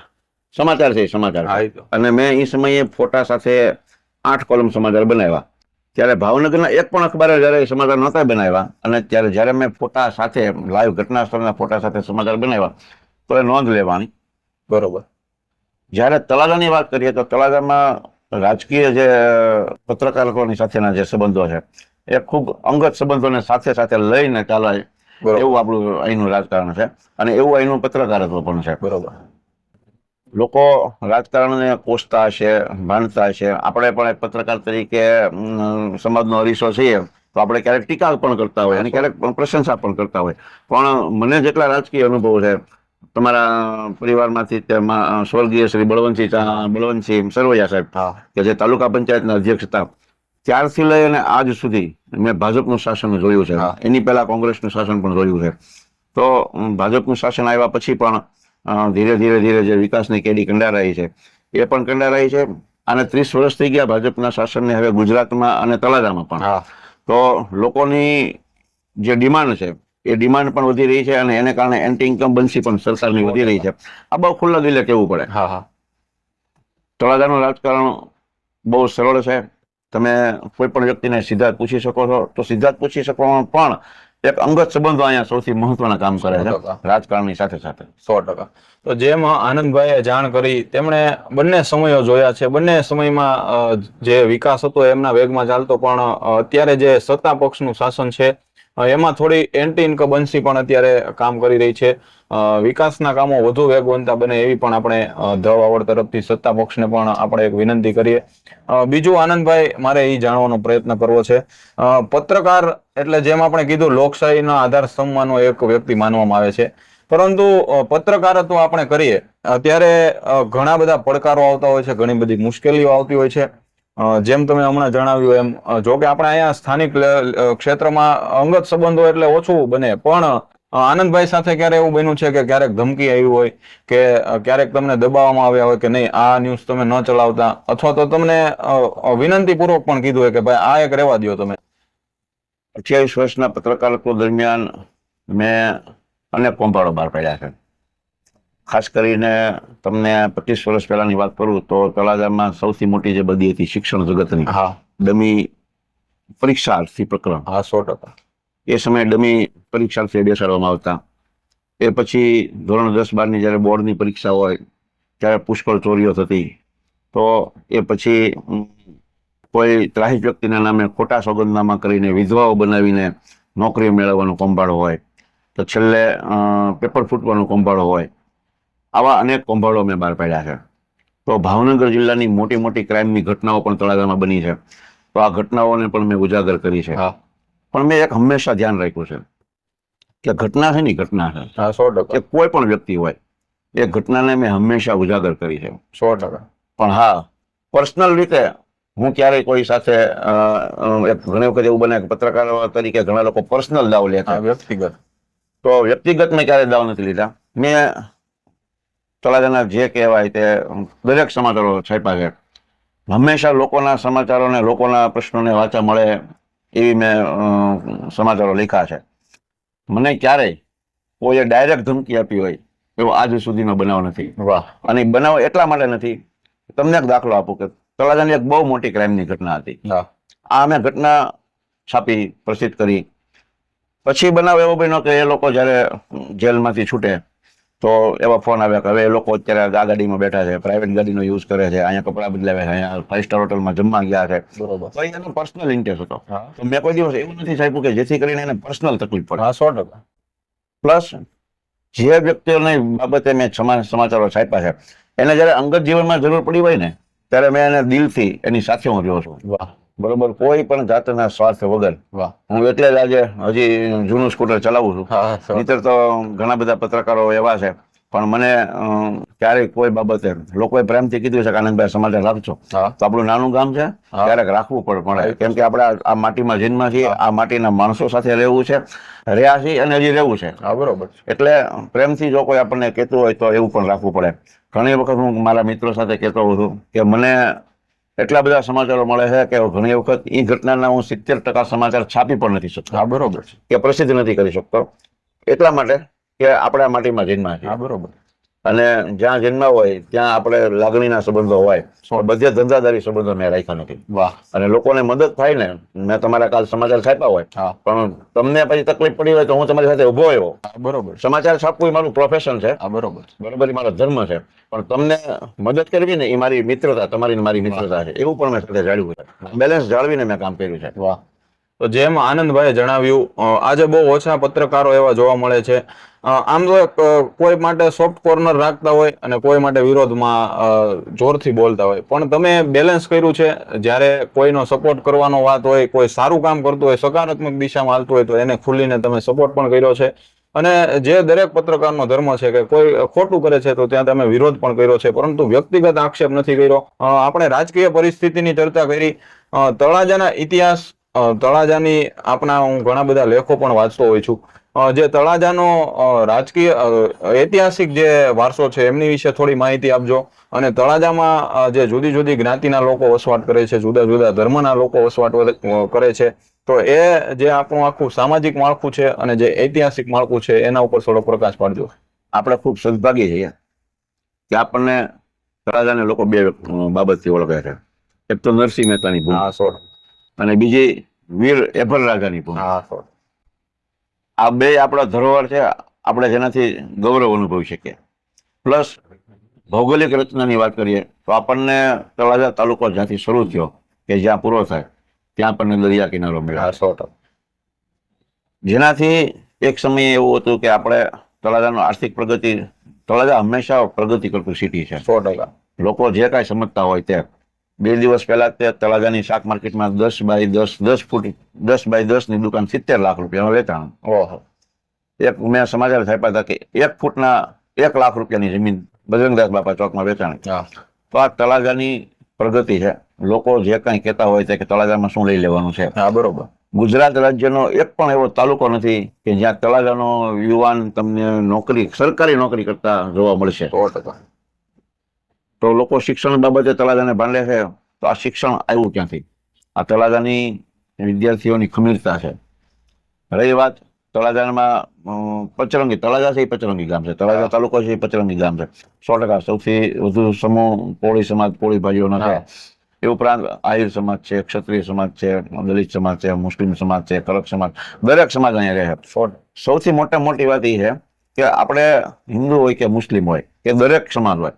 સમાચાર છે સમાચાર. અને મેં એ સમયે ફોટા સાથે 8 કોલમ સમાચાર બનાવ્યા. ત્યારે ભાવનગરના એક પણ અખબારે જયારે સમાચાર નહોતા બનાવ્યા, અને જ્યારે મેં ફોટા સાથે, લાઈવ ઘટના સ્થળના ફોટા સાથે સમાચાર બનાવ્યા, તો એ નોંધ લેવાની. બરોબર. જ્યારે તળાજાની વાત કરીએ તો તળાજામાં રાજકીય જે પત્રકારોની સાથેના જે સંબંધો છે, એ ખૂબ અંગત સંબંધોને સાથે સાથે લઈને ચાલે એવું આપણું અહીંનું રાજકારણ છે, અને એવું અહીંનું પત્રકારત્વ પણ છે. બરોબર. લોકો રાજકારણને કોસતા હશે, માનતા હશે. આપણે પણ એક પત્રકાર તરીકે સમાજનો અરીસો છીએ, તો આપણે ક્યારેક ટીકા પણ કરતા હોય અને ક્યારેક પ્રશંસા પણ કરતા હોય. પણ મને જેટલા રાજકીય અનુભવ છે, તમારા પરિવારમાંથી તેમાં સ્વર્ગીય શ્રી બળવંતસિંહ સરવૈયા સાહેબ, કે જે તાલુકા પંચાયતના અધ્યક્ષ હતા, ત્યારથી લઈ અને આજ સુધી મેં ભાજપનું શાસન જોયું છે. એની પહેલા કોંગ્રેસનું શાસન પણ જોયું છે. તો ભાજપનું શાસન આવ્યા પછી પણ ધીરે ધીરે જે વિકાસની કેડી કંડારાઈ છે, એ પણ કંડારાઈ છે. અને 30 વર્ષ થઈ ગયા ભાજપના શાસનને હવે ગુજરાતમાં અને તળાજામાં પણ. તો લોકોની જે ડિમાન્ડ છે, એ ડિમાન્ડ પણ વધી રહી છે, અને એને કારણે એન્ટી ઇન્કમ્બન્સી પણ સરકારની વધી રહી છે. આ બહુ ખુલ્લા દિલે કહેવું પડે. તળાજાનું રાજકારણ બહુ સરળ છે. તમે કોઈ પણ વ્યક્તિને સીધા જ પૂછી શકો છો, તો સીધા જ પૂછી શકો, પણ એક અંગત સંબંધો અહીંયા સૌથી મહત્વના કામ કરે છે 100%. રાજકારણની સાથે સાથે. 100%. તો જેમ આનંદભાઈએ જાણ કરી, તેમણે બંને સમયો જોયા છે. બંને સમયમાં જે વિકાસ હતો એમના વેગમાં ચાલતો, પણ અત્યારે જે સત્તા પક્ષનું શાસન છે એમાં થોડી એન્ટી ઇન્કમ્બન્સી પણ અત્યારે કામ કરી રહી છે. વિકાસના કામો વધુ વેગવંતા બને એવી પણ આપણે ધ વાવડ તરફથી સત્તા પક્ષને પણ આપણે એક વિનંતી કરીએ. બીજું આનંદભાઈ, મારે એ જાણવાનો પ્રયત્ન કરવો છે, પત્રકાર એટલે જેમ આપણે કીધું લોકશાહીના આધાર સ્તંભમાંનો એક વ્યક્તિ માનવામાં આવે છે, પરંતુ પત્રકારત્વ આપણે કરીએ ત્યારે ઘણા બધા પડકારો આવતા હોય છે, ઘણી બધી મુશ્કેલીઓ આવતી હોય છે. જેમ તમે હમણાં જણાવ્યું એમ, જો કે આપણે અહીંયા સ્થાનિક ક્ષેત્રમાં અંગત સંબંધો એટલે ઓછું બને, પણ આનંદભાઈ સાથે ક્યારે એવું બન્યું છે કે ક્યારેક ધમકી આવી હોય કે ક્યારેક તમને દબાવવામાં આવ્યા હોય કે નહીં આ ન્યૂઝ તમે ન ચલાવતા, અથવા તો તમને વિનંતી પૂર્વક પણ કીધું હોય કે ભાઈ આ એક રહેવા દો તમે? 28 વર્ષના પત્રકારત્વ દરમિયાન મેં અનેક કોંભાળો બહાર પાડ્યા છે. ખાસ કરીને તમને 25 વર્ષ પહેલાની વાત કરું તો તળાજામાં સૌથી મોટી જે બદી હતી શિક્ષણ જગતની, ડમી પરીક્ષાર્થી પ્રકરણ. 100%. એ સમયે ડમી પરીક્ષાર્થી બેસાડવામાં આવતા. એ પછી ધોરણ 10-12ની જ્યારે બોર્ડની પરીક્ષા હોય ત્યારે પુષ્કળ ચોરીઓ થતી. તો એ પછી કોઈ ત્રાહિત વ્યક્તિના નામે ખોટા સોગંદનામા કરીને વિધવાઓ બનાવીને નોકરી મેળવવાનો કૌભાંડો હોય, તો છેલ્લે પેપર ફૂટવાનો કૌભાંડો હોય. આવા અનેક કૌભાંડો મેં બહાર પાડ્યા છે. તો ભાવનગર જિલ્લાની મોટી મોટી ક્રાઇમની ઘટનાઓ પણ તળાજામાં બની છે. તો આ ઘટનાઓને પણ મેં ઉજાગર કરી છે. પણ મેં એક હંમેશા ધ્યાન રાખ્યું છે કે ઘટના છે ને ઘટના છે. 100%. કે કોઈ પણ વ્યક્તિ હોય એ ઘટનાને મેં હંમેશા ઉજાગર કરી છે. 100%. પણ હા, પર્સનલ રીતે હું ક્યારેય કોઈ સાથે ઘણી વખત એવું બને કે પત્રકાર તરીકે ઘણા લોકો પર્સનલ દાવ લે છે, વ્યક્તિગત. તો વ્યક્તિગત મેં ક્યારેય દાવ નથી લીધા. મેં તળાજાના જે કહેવાય તે દરેક સમાચારો છાપ્યા છે. હંમેશા લોકોના સમાચારોને, લોકોના પ્રશ્નોને વાચા મળે એવી મેં સમાચારો લખ્યા છે. મને ક્યારેય કોઈએ ડાયરેક્ટ ધમકી આપી હોય એવો આજ સુધીનો બનાવ નથી. વાહ. અને બનાવ એટલા માટે નથી, તમને એક દાખલો આપું કે તળાજાની એક બહુ મોટી ક્રાઇમની ઘટના હતી. આ મેં ઘટના છાપી, પ્રસિદ્ધ કરી. પછી બનાવ એવો બન્યો કે એ લોકો જ્યારે જેલમાંથી છૂટે તો એવા ફોન આવ્યા કે હવે એ લોકો અત્યારે આ ગાડીમાં બેઠા છે, પ્રાઇવેટ ગાડીનો યુઝ કરે છે, અહીંયા કપડાં બદલાવ્યા છે, અહીંયા 5 સ્ટાર હોટલમાં જમવા ગયા છે. બરોબર. તો એનો પર્સનલ ઇન્ટરેસ્ટ હતો. તો મેં કોઈ દિવસ એવું નથી સાહેબ કે જેથી કરીને એને પર્સનલ તકલીફ પડે. 100%. પ્લસ જે વ્યક્તિઓની બાબતે મેં સમાચારો છાપ્યા છે એને જ્યારે અંગત જીવનમાં જરૂર પડી હોય ને ત્યારે મેં એને દિલથી એની સાથે હું રહ્યો છું. વાહ. બરોબર, કોઈ પણ જાતના સ્વાર્થ વગર. વાહ. હું એટલે જ આજે હજી જૂનું સ્કૂટર ચલાવું છું. નહીંતર તો ઘણા બધા પત્રકારો એવા છે, પણ મને ક્યારેય કોઈ બાબતે લોકોએ પ્રેમથી કીધું છે કે આનંદભાઈ સમાચાર રાખજો. તો આપણું નાનું ગામ છે, ક્યારેક રાખવું પડે, કેમ કે આપણે આ માટીમાં જન્મ છીએ, આ માટીના માણસો સાથે રહેવું છે, રહ્યા છીએ અને હજી રહેવું છે. બરોબર. એટલે પ્રેમથી જો કોઈ આપણને કહેતું હોય તો એવું પણ રાખવું પડે. ઘણી વખત હું મારા મિત્રો સાથે કહેતો હોઉં છું કે મને એટલા બધા સમાચારો મળે છે કે ઘણી વખત એ ઘટનાના હું 70% સમાચાર છાપી પણ નથી શકતો. બરોબર. કે પ્રસિદ્ધ નથી કરી શકતો, એટલા માટે કે આપણા માટીમાં જન્મ છે. બરોબર. અને જ્યાં જન્મ હોય ત્યાં આપણે લાગણીના સંબંધો હોય. બધે ધંધાદારી સંબંધો મેં રાખ્યા નથી. વાહ. અને લોકોને મદદ થાય ને, મેં તમારા કાલ સમાચાર છાપ્યા હોય, પણ તમને પછી તકલીફ પડી હોય તો હું તમારી સાથે ઉભો આવ્યો. બરોબર. સમાચાર છાપવું એ મારું પ્રોફેશન છે. બરોબર. બરોબર, એ મારો ધર્મ છે. પણ તમને મદદ કરવી ને એ મારી મિત્રતા, તમારી મારી મિત્રતા છે. એવું પણ મેં સાથે જાળવ્યું છે. બેલેન્સ જાળવીને મેં કામ કર્યું છે. વાહ. તો જેમ આનંદભાઈએ જણાવ્યું, આજે બહુ ઓછા પત્રકારો એવા જોવા મળે છે. આમ તો કોઈ માટે સોફ્ટ કોર્નર રાખતા હોય અને કોઈ માટે વિરોધમાં જોરથી બોલતા હોય, પણ તમે બેલેન્સ કર્યું છે. જ્યારે કોઈનો સપોર્ટ કરવાનો વાત હોય, કોઈ સારું કામ કરતું હોય, સકારાત્મક દિશામાં હાલતું હોય તો એને ખુલીને તમે સપોર્ટ પણ કર્યો છે. અને જે દરેક પત્રકારનો ધર્મ છે કે કોઈ ખોટું કરે છે તો ત્યાં તમે વિરોધ પણ કર્યો છે, પરંતુ વ્યક્તિગત આક્ષેપ નથી કર્યો. આપણે રાજકીય પરિસ્થિતિની ચર્ચા કરી, તળાજાના ઇતિહાસ, તળાજાની આપણા હું ઘણા બધા લેખો પણ વાંચતો હોઉં છું. જે તળાજાનો રાજકીય ઐતિહાસિક જે વારસો છે એમની વિશે થોડી માહિતી આપજો. અને તળાજામાં જે જુદી જુદી જ્ઞાતિના લોકો વસવાટ કરે છે, જુદા જુદા ધર્મના લોકો વસવાટ કરે છે, તો એ જે આપણું આખું સામાજિક માળખું છે અને જે ઐતિહાસિક માળખું છે એના ઉપર થોડો પ્રકાશ પાડજો. આપણે ખૂબ સદભાગી છીએ કે આપણને તળાજાને લોકો બે બાબતથી ઓળખે છે. એક તો નરસિંહ મહેતાની ભૂમિ હા 100%. અને બીજી વીર એભર રાજાની ભૂમિ. હા 100%. આ બે આપણા ધરોહર છે, આપણે જેનાથી ગૌરવ અનુભવી શકીએ. પ્લસ ભૌગોલિક રચનાની વાત કરીએ તો આપણને તળાજા તાલુકો જ્યાંથી શરૂ થયો કે જ્યાં પૂરો થાય ત્યાં આપણને દરિયા કિનારો મળ્યો, હા 100%. જેનાથી એક સમયે એવું હતું કે આપણે તળાજાનો આર્થિક પ્રગતિ, તળાજા હંમેશા પ્રગતિ કરતું સિટી છે. 100%. લોકો જે કાંઈ સમજતા હોય તે 2 દિવસ પહેલા તે તળાજાની શાક માર્કેટમાં 10 બાય 10 ની દુકાન 70 લાખ રૂપિયામાં વેચાણ. ઓહો. એક મેં સમાચાર છાપ્યા હતા કે 1 ફૂટના 1 લાખ રૂપિયાની જમીન બજરંગદાસ બાપા ચોકમાં વેચાણ. હા. તો આ તળાજાની પ્રગતિ છે. લોકો જે કાંઈ કહેતા હોય તે કે તળાજામાં શું લઈ લેવાનું છે. હા બરોબર. ગુજરાત રાજ્યનો એક પણ એવો તાલુકો નથી કે જ્યાં તળાજાનો યુવાન તમને નોકરી, સરકારી નોકરી કરતા જોવા મળશે. 100%. તો લોકો શિક્ષણ બાબતે તળાજાને બાંધે છે, તો આ શિક્ષણ આવ્યું ક્યાંથી? આ તળાજાની વિદ્યાર્થીઓની ખમીરતા છે. રહી વાત તળાજામાં પચરંગી, તળાજા છે એ પચરંગી ગામ છે, તળાજા તાલુકો છે એ પચરંગી ગામ છે. 100% સૌથી વધુ સમૂહ કોળી સમાજ, કોળી ભાઈઓનો છે. એ ઉપરાંત આહિર સમાજ છે, ક્ષત્રિય સમાજ છે, દલિત સમાજ છે, મુસ્લિમ સમાજ છે, કલક સમાજ, દરેક સમાજ અહીંયા રહે છે. સૌથી મોટી વાત એ છે કે આપણે હિન્દુ હોય કે મુસ્લિમ હોય કે દરેક સમાજ હોય,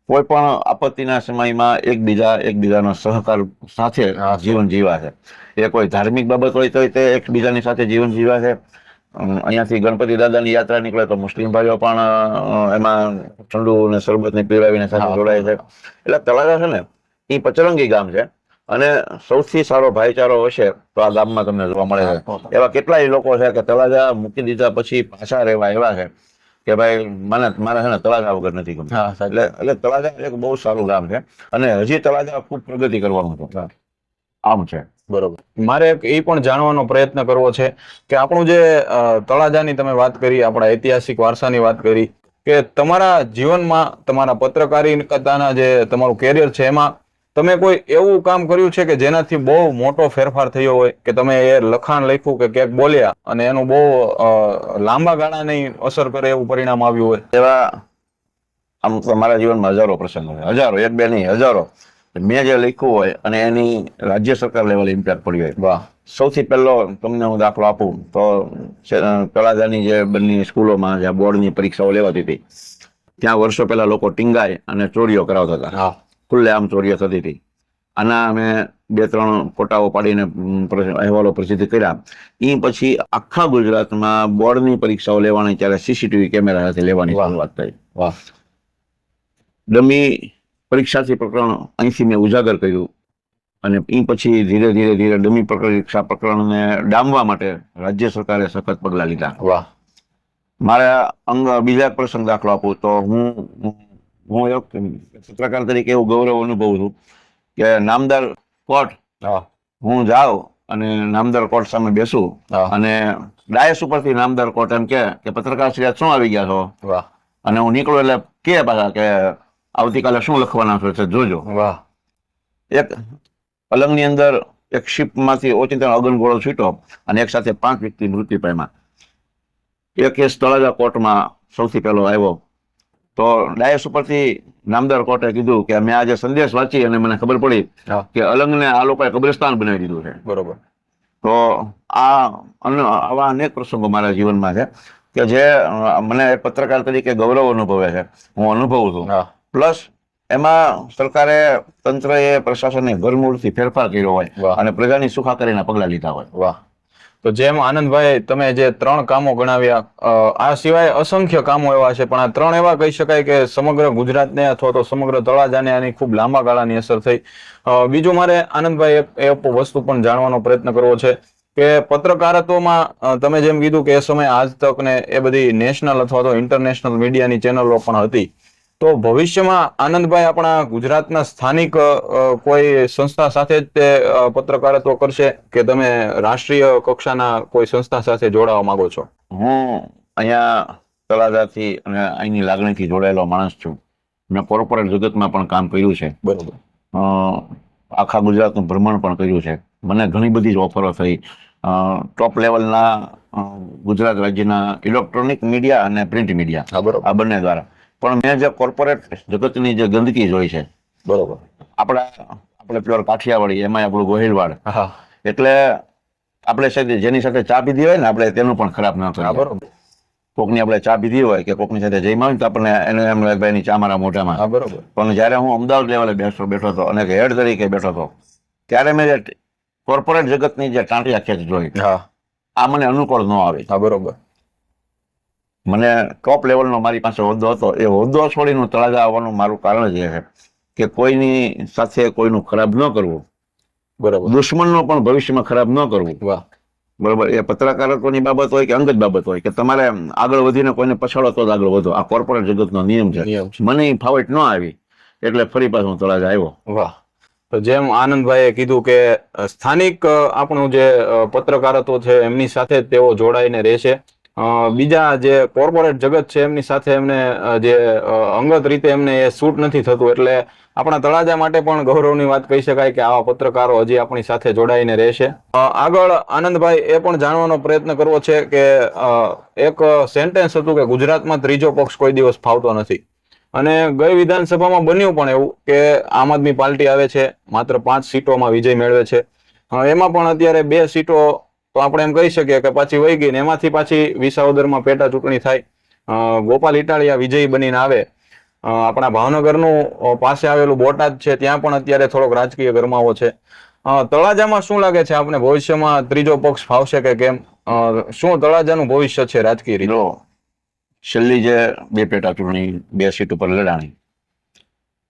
કોઈ પણ આપત્તિના સમયમાં એકબીજાના સહકાર સાથે જીવન જીવા છે. એ કોઈ ધાર્મિક બાબત હોય તો તે એકબીજાની સાથે જીવન જીવા છે. અહીંયાથી ગણપતિ દાદાની યાત્રા નીકળે તો મુસ્લિમ ભાઈઓ પણ એમાં ઠંડુ અને શરબતને પીવડાવીને સાથે જોડાય છે. એટલે તળાજા છે ને એ પચરંગી ગામ છે અને સૌથી સારો ભાઈચારો હશે તો આ ગામમાં તમને જોવા મળે છે. એવા કેટલાય લોકો છે કે તળાજા મૂકી દીધા પછી પાછા રહેવા એવા છે કે ભાઈ મારે છે ને તળાજા વગર નથી ગમતું. એટલે તળાજા એક બહુ સારું ગામ છે અને હજી તળાજા ખૂબ પ્રગતિ કરવાનું છે. આમ છે. બરોબર. મારે એ પણ જાણવાનો પ્રયત્ન કરવો છે કે આપણું જે તળાજાની તમે વાત કરી, આપણા ઐતિહાસિક વારસાની વાત કરી, કે તમારા જીવનમાં તમારા પત્રકારિતાના જે તમારું કેરિયર છે એમાં તમે કોઈ એવું કામ કર્યું છે કે જેનાથી બહુ મોટો ફેરફાર થયો હોય, કે તમે એ લખાણ લખ્યું કે ક્યાંક બોલ્યા અને એનું બહુ લાંબા ગાળાની અસર કરે એવું પરિણામ આવ્યું હોય? એવા આમ તો મારા જીવનમાં હજારો પ્રસંગો છે, હજારો, એક બે નહીં હજારો. મેં જે લખ્યું હોય અને એની રાજ્ય સરકાર લેવલે ઇમ્પેક્ટ પડી હોય. વાહ. સૌથી પહેલો તમને હું દાખલો આપું તો તળાજાની જે બંને સ્કૂલોમાં જ્યાં બોર્ડની પરીક્ષાઓ લેવાતી હતી ત્યાં વર્ષો પહેલા લોકો ટીંગાઈ અને ચોરીઓ કરાવતા હતા. ખુલ્લેઆમ ચોરીઓ થતી હતી. આના અમે 2-3 ફોટાઓ પાડીને અહેવાલો પ્રસિદ્ધ કર્યા. એ પછી આખા ગુજરાતમાં બોર્ડની પરીક્ષાઓ લેવાની ત્યારે સીસીટીવી કેમેરા સાથે લેવાની શરૂઆત થઈ. વાહ. ડમી પરીક્ષાથી પ્રકરણ અહીંથી મેં ઉજાગર કર્યું અને એ પછી ધીરે ધીરે ડમી પરીક્ષા પ્રકરણને ડામવા માટે રાજ્ય સરકારે સખત પગલાં લીધા. વાહ. મારા બીજા પ્રસંગ દાખલો આપું તો હું એક પત્રકાર તરીકે એવું ગૌરવ અનુભવું છું કે નામદાર કોર્ટ હું જાઉં અને નામદાર કોર્ટ સામે બેસું અને ડાયસ ઉપરથી નામદાર કોર્ટ એમ કે પત્રકાર શ્રી શું આવી ગયા છો? અને હું નીકળું એટલે કે પાછા કે આવતીકાલે શું લખવાના છો જોજો. વાહ. એક પલંગની અંદર એક શિપમાંથી ઓચિંતો અગનગોળો છૂટ્યો અને એક સાથે 5 વ્યક્તિ મૃત્યુ પામ્યા. એ કેસ તળાજા કોર્ટમાં સૌથી પહેલો આવ્યો. તો ડાયસ ઉપરથી નામદાર કોર્ટે કીધું કે મેં આજે સંદેશ વાંચી અને મને ખબર પડી કે અલંગને આ લોકોએ કબ્રસ્તાન બનાવી દીધું છે. બરોબર. તો આવા અનેક પ્રસંગો મારા જીવનમાં છે કે જે મને પત્રકાર તરીકે ગૌરવ અનુભવે છે, હું અનુભવું છું. પ્લસ એમાં સરકારે, તંત્રએ, પ્રશાસને ઘરમૂળથી ફેરફાર કર્યો હોય અને પ્રજાની સુખાકારીના પગલાં લીધા હોય. વાહ. તો જેમ આનંદભાઈ તમે જે 3 કામો ગણાવ્યા, આ સિવાય અસંખ્ય કામો એવા છે, પણ આ 3 એવા કહી શકાય કે સમગ્ર ગુજરાતને અથવા તો સમગ્ર તળાજાને આની ખૂબ લાંબા ગાળાની અસર થઈ. બીજું મારે આનંદભાઈ એ વસ્તુ પણ જાણવાનો પ્રયત્ન કરવો છે કે પત્રકારત્વમાં તમે જેમ કીધું કે એ સમયે આજ તક ને એ બધી નેશનલ અથવા તો ઇન્ટરનેશનલ મીડિયાની ચેનલો પણ હતી, તો ભવિષ્યમાં આનંદભાઈ આપણા ગુજરાતના સ્થાનિક કોઈ સંસ્થા સાથે જ તે પત્રકારત્વ કરશે કે તમે રાષ્ટ્રીય કક્ષાના કોઈ સંસ્થા સાથે જોડાવા માંગો છો? હું અહીંયા તળાજાથી અને અહીંની લાગણીથી જોડાયેલો માણસ છું. મેં કોર્પોરેટ જગતમાં પણ કામ કર્યું છે. બરોબર. આખા ગુજરાતનું ભ્રમણ પણ કર્યું છે. મને ઘણી બધી જ ઓફરો થઈ ટોપ લેવલના ગુજરાત રાજ્યના ઇલેક્ટ્રોનિક મીડિયા અને પ્રિન્ટ મીડિયા આ બંને દ્વારા. પણ મેં જે કોર્પોરેટ જગતની જે ગંદકી જોઈ છે, બરોબર, આપણા આપણે પ્યોર કાઠિયાવાડી, એમાં આપણું ગોહિલવાડ. હા એટલે આપણે સાથે જેની સાથે ચા પીધી હોય ને આપણે તેનું પણ ખરાબ ના થાય. બરોબર. કોકની આપણે ચા પીધી હોય કે કોકની સાથે જઈમાં હોય ને તો આપણને એને એમ લાગે ભાઈ એની ચા મારા મોઢામાં. હા બરોબર. પણ જ્યારે હું અમદાવાદ લેવલે બેઠો હતો અને હેડ તરીકે બેઠો હતો ત્યારે મેં જે કોર્પોરેટ જગતની જે ટાંટિયા ખેંચ જોઈ, હા આ મને અનુકૂળ ન આવી. હા બરોબર. મને ટોપ લેવલનો મારી પાસે હોદ્દો હતો. એ હોદ્દો છોડીને તળાજા આવવાનું મારું કારણ જ એ છે કે કોઈની સાથે કોઈનું ખરાબ ન કરવું, બરોબર. દુશ્મનનો પણ ભવિષ્યમાં ખરાબ ન કરવું. વાહ. બરોબર. એ પત્રકારત્વની બાબત હોય કે અંગત બાબત હોય કે તમારે આગળ વધીને કોઈને પછાડો તો જ આગળ વધો. આ કોર્પોરેટ જગતનો નિયમ છે. મને ફાવટ ન આવી એટલે ફરી પાછું હું તળાજા આવ્યો. વાહ. તો જેમ આનંદભાઈએ કીધું કે સ્થાનિક આપણું જે પત્રકારત્વ છે એમની સાથે તેઓ જોડાઈને રહેશે. બીજા જે કોર્પોરેટ જગત છે એમની સાથે એમને જે અંગત રીતે એમને એ સૂટ નથી થતું. એટલે આપણા તળાજા માટે પણ ગૌરવની વાત કહી શકાય કે આવા પત્રકારો હજી આપણી સાથે જોડાઈને રહેશે. આગળ આનંદભાઈ એ પણ જાણવાનો પ્રયત્ન કરવો છે કે એક સેન્ટેન્સ હતું કે ગુજરાતમાં ત્રીજો પક્ષ કોઈ દિવસ ફાવતો નથી. અને ગઈ વિધાનસભામાં બન્યું પણ એવું કે આમ આદમી પાર્ટી આવે છે, માત્ર 5 સીટોમાં વિજય મેળવે છે. એમાં પણ અત્યારે 2 સીટો તો આપણે એમ કહી શકીએ કે પાછી વહી ગઈ ને એમાંથી પાછી વિસાવદરમાં પેટા ચૂંટણી થાય. ગોપાલ ઇટાલિયા વિજયી બનીને આવે. આપણા ભાવનગરનું પાસે આવેલું બોટાદ છે ત્યાં પણ અત્યારે થોડોક રાજકીય ગરમાવો છે. તળાજામાં શું લાગે છે આપણે ભવિષ્યમાં ત્રીજો પક્ષ ફાવશે કે કેમ? શું તળાજાનું ભવિષ્ય છે રાજકીય રીતે? છેલ્લી જે 2 પેટા ચૂંટણી 2 સીટ ઉપર લડાણી,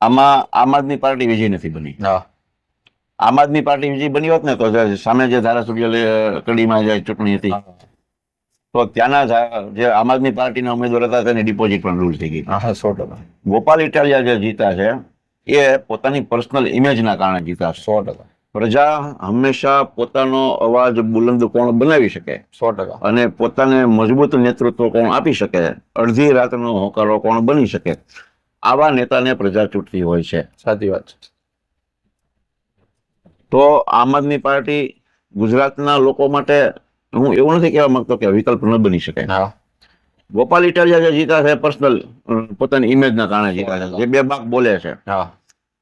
આમાં આમ આદમી પાર્ટી વિજય નથી બની. આમ આદમી પાર્ટી વિજય બની હોત ને તો સામે જે ધારાસભ્ય કડીમાં જે ચૂંટણી હતી તો ત્યાંના જે આમ આદમી પાર્ટીના ઉમેદવાર હતા તેની ડિપોઝિટ પણ લૂઝ થઈ ગઈ. 100%. ગોપાલ ઇટાલિયા જે જીતા છે એ પોતાની પર્સનલ ઇમેજના કારણે જીતા. 100%. પ્રજા હંમેશા પોતાનો અવાજ બુલંદ કોણ બનાવી શકે 100%. અને પોતાને મજબૂત નેતૃત્વ કોણ આપી શકે, અડધી રાતનો હોકારો કોણ બની શકે, આવા નેતાને પ્રજા ચૂંટતી હોય છે. સાચી વાત છે. તો આમ આદમી પાર્ટી ગુજરાતના લોકો માટે હું એવું નથી કહેવા માંગતો કે વિકલ્પ ન બની શકે. ગોપાલ ઇટાલિયા જે જીતા છે પર્સનલ પોતાની ઇમેજના કારણે જીતા છે, જે 2 બાક બોલે છે.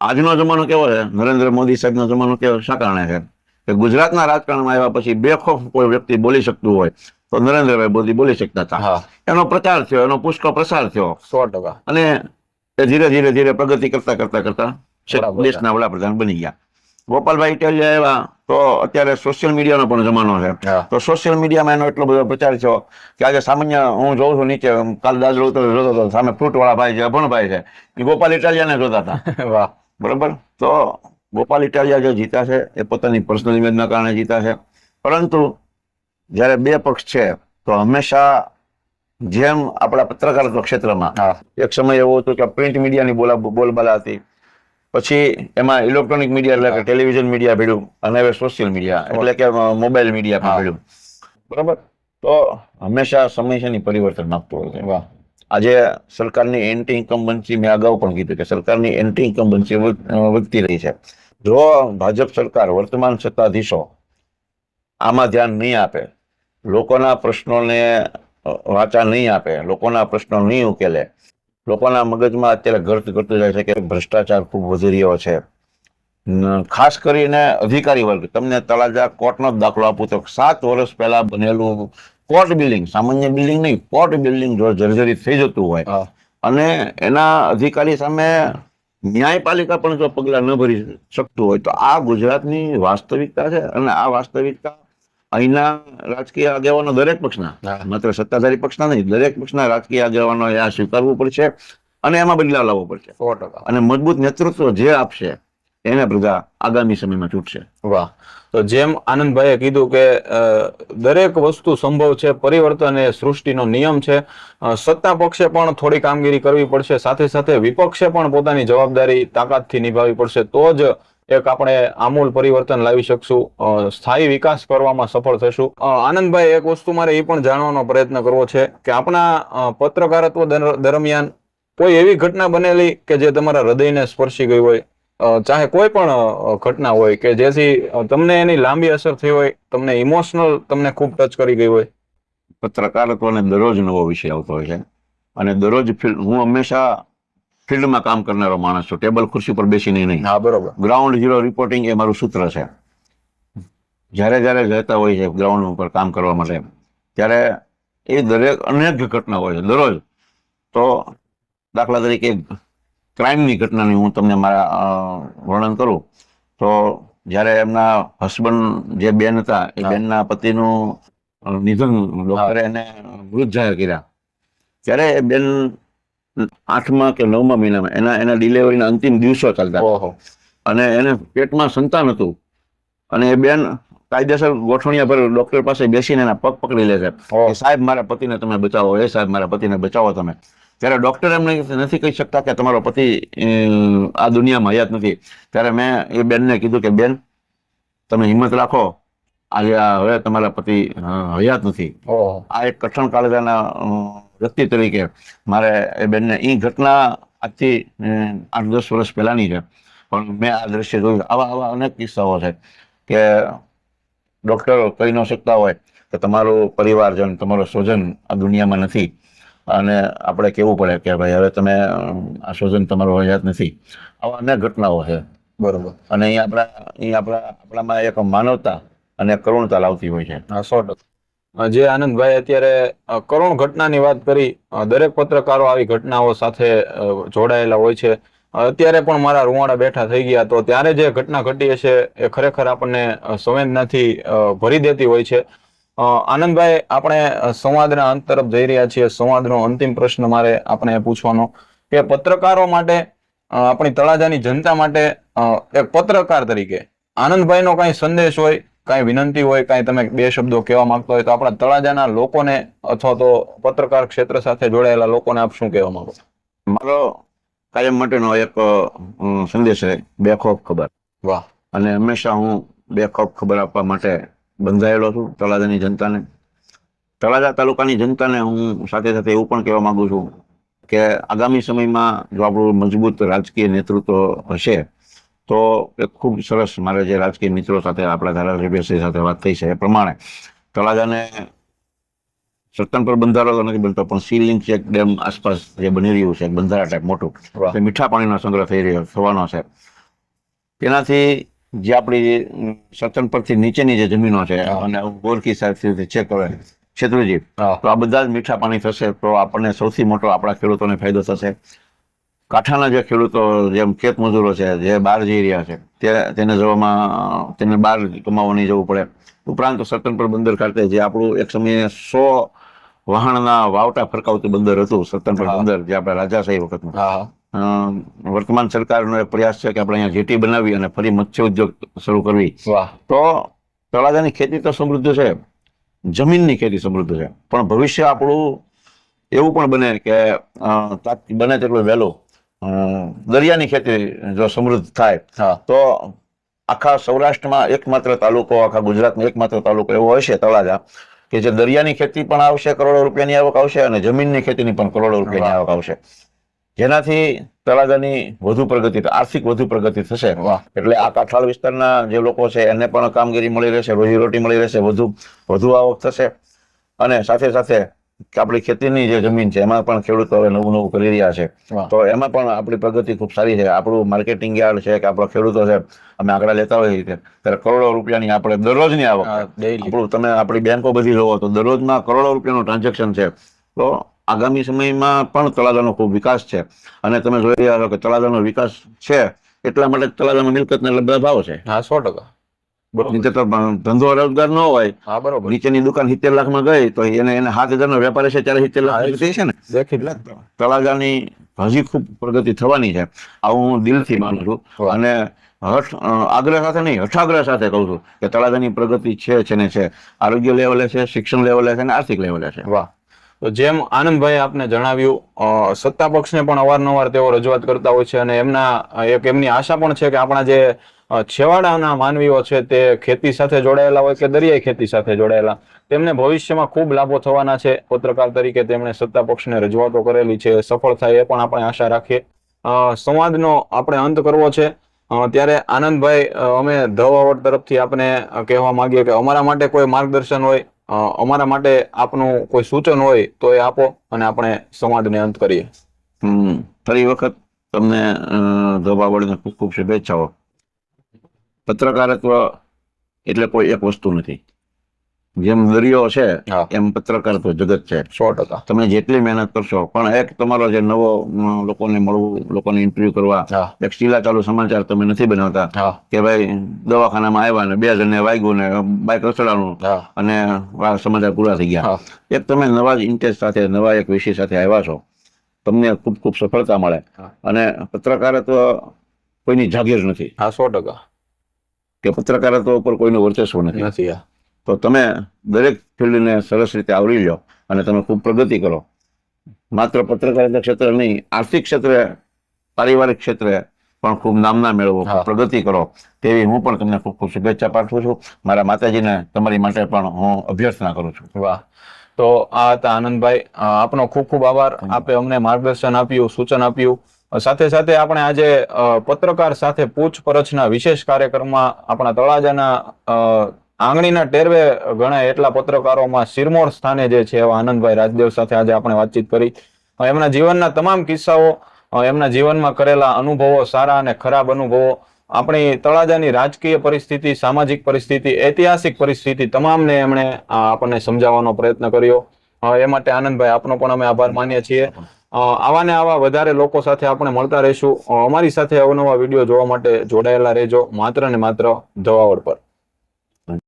આજનો જમાનો કેવો છે? નરેન્દ્ર મોદી સાહેબનો જમાનો કેવો શા કારણે છે કે ગુજરાતના રાજકારણમાં આવ્યા પછી બેખોફ કોઈ વ્યક્તિ બોલી શકતું હોય તો નરેન્દ્રભાઈ મોદી બોલી શકતા હતા. એનો પ્રચાર થયો, એનો પુષ્કળ પ્રસાર થયો 100%. અને એ ધીરે ધીરે પ્રગતિ કરતા દેશના વડાપ્રધાન બની ગયા. ગોપાલભાઈ ઇટાલિયા આવ્યા તો અત્યારે સોશિયલ મીડિયાનો પણ જમાનો છે. તો સોશિયલ મીડિયામાં એનો એટલો બધો પ્રચાર થયો કે આજે સામાન્ય હું જોઉં છું નીચે, કાલ દાદરો જોતો હતો, સામે ફ્રૂટ વાળા ભાઈ છે, અભણભાઈ છે, એ ગોપાલ ઇટાલિયાને જોતા હતા. વાહ. બરોબર. તો ગોપાલ ઇટાલિયા જે જીતા છે એ પોતાની પર્સનલ ઇમેજના કારણે જીતા છે. પરંતુ જ્યારે 2 પક્ષ છે તો હંમેશા જેમ આપણા પત્રકારત્વ ક્ષેત્રમાં એક સમય એવો હતો કે પ્રિન્ટ મીડિયાની બોલબાલા હતી, પછી એમાં ઇલેક્ટ્રોનિક મીડિયા એટલે કે ટેલિવિઝન મીડિયા ભેળ્યું અને હવે સોશિયલ મીડિયા એટલે કે મોબાઈલ મીડિયા પણ ભેળ્યું. બરાબર. તો હંમેશા સમય છે પરિવર્તન માંગતું હોય છે. વાહ. આજે સરકારની એન્ટી ઇન્કમ્બન્સી, મેં અગાઉ પણ કીધું કે સરકારની એન્ટી ઇન્કમ્બન્સી વધતી રહી છે. જો ભાજપ સરકાર, વર્તમાન સત્તાધીશો આમાં ધ્યાન નહીં આપે, લોકોના પ્રશ્નોને વાચા નહીં આપે, લોકોના પ્રશ્નો નહીં ઉકેલે, લોકોના મગજમાં અત્યારે ઘટતું જાય છે કે ભ્રષ્ટાચાર ખૂબ વધી રહ્યો છે. ખાસ કરીને અધિકારી વર્ગ, તમને તળાજા કોર્ટનો દાખલો આપું તો 7 વર્ષ પહેલા બનેલું કોર્ટ બિલ્ડિંગ, સામાન્ય બિલ્ડિંગ નહીં, કોર્ટ બિલ્ડિંગ જો જર્જરિત થઈ જતું હોય અને એના અધિકારી સામે ન્યાયપાલિકા પણ જો પગલાં ન ભરી શકતું હોય તો આ ગુજરાતની વાસ્તવિકતા છે. અને આ વાસ્તવિકતા અહીંના રાજકીય આગેવાનો દરેક પક્ષના, માત્ર સત્તાધારી પક્ષના નહીં, દરેક પક્ષના રાજકીય આગેવાનોએ આ સ્વીકારવું પડશે અને એમાં બદલાવ લાવવો પડશે. 100%. અને મજબૂત નેતૃત્વ જે આપશે એને પ્રજા આગામી સમયમાં ચૂંટશે. વાહ. તો જેમ આનંદભાઈએ કીધું કે દરેક વસ્તુ સંભવ છે, પરિવર્તન એ સૃષ્ટિનો નિયમ છે. સત્તા પક્ષે પણ થોડી કામગીરી કરવી પડશે, સાથે સાથે વિપક્ષે પણ પોતાની જવાબદારી તાકાતથી નિભાવવી પડશે. તો જ એક આપણે આમૂલ પરિવર્તન લાવી શકશું, સ્થાયી વિકાસ કરવામાં સફળ થશું. આનંદભાઈ, એક વસ્તુ મારે એ પણ જાણવાનો પ્રયત્ન કરવો છે કે આપણા પત્રકારત્વ દરમિયાન કોઈ એવી ઘટના બનેલી કે જે તમારા હૃદયને સ્પર્શી ગઈ હોય, ચાહે કોઈ પણ ઘટના હોય કે જેથી તમને એની લાંબી અસર થઈ હોય, તમને ઇમોશનલ, તમને ખૂબ ટચ કરી ગઈ હોય? પત્રકારત્વને દરરોજ નવો વિષય આવતો હોય છે અને દરરોજ હું હંમેશા ફિલ્ડમાં કામ કરનારો માણસ છું, ટેબલ ખુરશી પર બેસીને નહીં. હા બરોબર. ગ્રાઉન્ડ ઝીરો રિપોર્ટિંગ એ મારું સૂત્ર છે. જ્યારે જ્યારે જતા હોય છે ગ્રાઉન્ડ ઉપર કામ કરવા માટે, ત્યારે એ દરેક અનેક ઘટના હોય છે દરરોજ. તો દાખલા તરીકે ક્રાઇમની ઘટનાની હું તમને મારા વર્ણન કરું તો જ્યારે એમના હસબન્ડ જે બેન હતા એ બેનના પતિનું નિધન ડોક્ટરે એને મૃત જાહેર કર્યા, ત્યારે એ બેન 8મા કે 9મા મહિનામાં એના ડિલિવરીના અંતિમ દિવસો ચાલતા અને એને પેટમાં સંતાન હતું અને એ બેન કાયદેસર ગોઠવણીયા પર ડોક્ટર પાસે બેસીને એના પગ પકડી લે છે કે સાહેબ મારા પતિને તમે બચાવો, એ સાહેબ મારા પતિને બચાવો તમે. ત્યારે ડોક્ટર એમને નથી કહી શકતા કે તમારો પતિ આ દુનિયામાં હયાત નથી. ત્યારે મેં એ બેનને કીધું કે બેન તમે હિંમત રાખો, આજે હવે તમારા પતિ હયાત નથી. આ એક કઠણ કાળજાના વ્યક્તિ તરીકે મારે એ બેનને એ ઘટના આજથી 8-10 વર્ષ પહેલાની છે, પણ મેં આ દ્રશ્ય જોયું. આવા અનેક કિસ્સાઓ છે કે ડોક્ટરો કહી ન શકતા હોય કે તમારું પરિવારજન, તમારો સ્વજન આ દુનિયામાં નથી અને આપણે કહેવું પડે કે ભાઈ હવે તમે આ સ્વજન તમારો હયાત નથી. આવા અનેક ઘટનાઓ છે. બરોબર. અને આપણામાં એક માનવતા અને કરુણતા લાવતી હોય છે. 100%. જે આનંદભાઈ અત્યારે કરુણ ઘટનાની વાત કરી, દરેક પત્રકારો આવી ઘટનાઓ સાથે જોડાયેલા હોય છે. અત્યારે પણ મારા રૂવાડા બેઠા થઈ ગયા. તો ત્યારે જે ઘટના ઘટી હશે એ ખરેખર આપણને સંવેદનાથી ભરી દેતી હોય છે. આનંદભાઈ, આપણે સંવાદના અંત તરફ જઈ રહ્યા છીએ. સંવાદનો અંતિમ પ્રશ્ન મારે આપણે પૂછવાનો કે પત્રકારો માટે, આપણી તળાજાની જનતા માટે એક પત્રકાર તરીકે આનંદભાઈનો કાંઈ સંદેશ હોય, કાંઈ વિનંતી હોય, કાંઈ તમે 2 શબ્દો કહેવા માંગતો હોય તો આપણા તળાજાના લોકોને અથવા તો પત્રકાર ક્ષેત્ર સાથે જોડાયેલા લોકોને આપ શું કહેવા માંગો? મારો કાયમ માટેનો એક સંદેશ છે, બેખોફ ખબર. વાહ. અને હંમેશા હું બેખોફ ખબર આપવા માટે બંધાયેલો છું તળાજાની જનતાને. તળાજા તાલુકાની જનતાને હું સાથે સાથે એવું પણ કહેવા માંગુ છું કે આગામી સમયમાં જો આપણું મજબૂત રાજકીય નેતૃત્વ હશે તો એ ખૂબ સરસ. મારે જે રાજકીય મિત્રો સાથે, આપણા ધારાસભ્યશ્રી સાથે વાત થઈ છે એ પ્રમાણે તળાજાને સત્તન પર બંધારો તો નથી બનતો, પણ સી લિંક ચેક ડેમ આસપાસ જે બની રહ્યું છે બંધારા ટાઈપ મોટું, મીઠા પાણીનો સંગ્રહ થવાનો છે. તેનાથી જે આપણી સત્તન પરથી નીચેની જે જમીનો છે અને ગોરકી સાહેબ ચેક કરે ક્ષેત્રજી, તો આ બધા જ મીઠા પાણી થશે તો આપણને સૌથી મોટો આપણા ખેડૂતોને ફાયદો થશે. કાંઠાના જે ખેડૂતો, જેમ ખેત મજૂરો છે જે બહાર જઈ રહ્યા છે તેને બહાર કમાવા નહીં જવું પડે. ઉપરાંત સત્તન પર બંદર ખાતે જે આપણું એક સમયે 100 વહાણના વાવટા ફરકાવતું બંદર હતું, સત્તન પર બંદર, જે આપણા રાજાશાહી વખતનું. વર્તમાન સરકારનો એક પ્રયાસ છે કે આપણે અહીંયા જેટી બનાવી અને ફરી મત્સ્ય ઉદ્યોગ શરૂ કરવી. તો તળાજાની ખેતી તો સમૃદ્ધ છે, જમીનની ખેતી સમૃદ્ધ છે, પણ ભવિષ્ય આપણું એવું પણ બને કે બને તેટલું વહેલું દરિયાની ખેતી જો સમૃદ્ધ થાય તો આખા સૌરાષ્ટ્રમાં એકમાત્ર તાલુકો, આખા ગુજરાતનો એકમાત્ર તાલુકો એવો હશે તળાજા કે જે દરિયાની ખેતી પણ આવશે, કરોડો રૂપિયાની આવક આવશે, અને જમીનની ખેતીની પણ કરોડો રૂપિયાની આવક આવશે, જેનાથી તળાજાની વધુ પ્રગતિ, આર્થિક વધુ પ્રગતિ થશે. એટલે આ કાંઠાળ વિસ્તારના જે લોકો છે એને પણ કામગીરી મળી રહેશે, રોજીરોટી મળી રહેશે, વધુ આવક થશે. અને સાથે સાથે આપણી ખેતીની જે જમીન છે એમાં પણ ખેડૂતો હવે નવું કરી રહ્યા છે, તો એમાં પણ આપણી પ્રગતિ ખૂબ સારી છે. આપણું માર્કેટિંગ યાર્ડ છે કે આપણા ખેડૂતો છે, અમે આંકડા લેતા હોઈએ ત્યારે કરોડો રૂપિયાની આપણે દરરોજની આવક. આપણું તમે આપણી બેંકો બધી જોવો તો દરરોજમાં કરોડો રૂપિયાનું ટ્રાન્ઝેક્શન છે. તો આગામી સમયમાં પણ તળાજાનો ખૂબ વિકાસ છે. અને તમે જોઈ રહ્યા છો કે તળાજાનો વિકાસ છે એટલા માટે તળાજામાં મિલકતના બધા ભાવ છે. 100%. નીચે તો ધંધો રોજગાર ન હોય, નીચેની દુકાન 70 લાખમાં ગઈ તો એને 7,000 વેપાર છે, ત્યારે 70 લાખ છે ને. તળાજાની હજી ખૂબ પ્રગતિ થવાની છે, આવું હું દિલથી માનું છું. અને આગ્રહ સાથે નહીં, હઠાગ્રહ સાથે કહું છું કે તળાજાની પ્રગતિ છે ને છે. આરોગ્ય લેવલે છે, શિક્ષણ લેવલે છે અને આર્થિક લેવલે છે. વાહ. તો જેમ આનંદભાઈ આપને જણાવ્યું, સત્તા પક્ષને પણ અવારનવાર તેઓ રજૂઆત કરતા હોય છે અને એમની આશા પણ છે કે આપણા જે છેવાડાના માનવીઓ છે તે ખેતી સાથે જોડાયેલા હોય કે દરિયાઈ ખેતી સાથે જોડાયેલા, તેમને ભવિષ્યમાં ખૂબ લાભો થવાના છે. પત્રકાર તરીકે તેમણે સત્તા પક્ષને રજૂઆતો કરેલી છે, સફળ થાય એ પણ આપણે આશા રાખીએ. સંવાદનો આપણે અંત કરવો છે ત્યારે આનંદભાઈ, અમે ધ વાવડ તરફથી આપને કહેવા માંગીએ કે અમારા માટે કોઈ માર્ગદર્શન હોય, અમારા માટે આપનું કોઈ સૂચન હોય તો એ આપો અને આપણે સંવાદને અંત કરીએ. ફરી વખત તમને ધોબાવળીને ખૂબ ખૂબ શુભેચ્છાઓ. પત્રકારત્વ એટલે કોઈ એક વસ્તુ નથી. જેમ દરિયો છે હા. એમ પત્રકારત્વ જગત છે. 100%. તમે જેટલી મહેનત કરશો પણ એક તમારો જે નવો લોકોને મળવું, લોકોને ઇન્ટરવ્યુ કરવા, હા એક શીલા ચાલુ સમાચાર તમે નથી બનાવતા હા કે ભાઈ દવાખાનામાં આવ્યા ને 2 જણને વાગ્યું ને બાઇક રસડાણું હા અને સમાચાર પૂરા થઈ ગયા. હા એક તમે નવા જ ઇન્ટેન્સ સાથે, નવા એક વિષય સાથે આવ્યા છો, તમને ખૂબ ખૂબ સફળતા મળે. હા. અને પત્રકારત્વ કોઈની જાગીર નથી હા 100%. કે પત્રકારત્વ ઉપર કોઈનું વર્ચસ્વ નથી. નથી. હા તો તમે દરેક ફિલ્ડને સરસ રીતે આવરી લો અને તમે ખૂબ પ્રગતિ કરો. માત્ર પત્રકારિતા ક્ષેત્રે નહીં, આર્થિક ક્ષેત્રે, પારિવારિક ક્ષેત્રે પણ ખૂબ નામના મેળવો, હા. પ્રગતિ કરો, તેવી હું પણ તમને ખૂબ ખૂબ શુભેચ્છા પાઠવું છું. મારા માતાજીને તમારી માટે પણ હું અભ્યર્થના કરું છું. વાહ. તો આ હતા આનંદભાઈ. આપનો ખૂબ ખૂબ આભાર. આપે અમને માર્ગદર્શન આપ્યું, સૂચન આપ્યું. સાથે સાથે આપણે આજે પત્રકાર સાથે પૂછપરછના વિશેષ કાર્યક્રમમાં આપણા તળાજાના આંગણીના ટેરવે ઘણા એટલા પત્રકારોમાં શિરમોર સ્થાને જે છે એવા આનંદભાઈ રાજદેવ સાથે આજે આપણે વાતચીત કરી. એમના જીવનના તમામ કિસ્સાઓ, એમના જીવનમાં કરેલા અનુભવો, સારા અને ખરાબ અનુભવો, આપણી તળાજાની રાજકીય પરિસ્થિતિ, સામાજિક પરિસ્થિતિ, ઐતિહાસિક પરિસ્થિતિ તમામને એમણે આપણને સમજાવવાનો પ્રયત્ન કર્યો. એ માટે આનંદભાઈ આપનો પણ અમે આભાર માનીએ છીએ. આવા ને આવા વધારે લોકો સાથે આપણે મળતા રહીશું. અમારી સાથે અવનવા વિડીયો જોવા માટે જોડાયેલા રહેજો. માત્ર ને માત્ર ધવાવડ પર.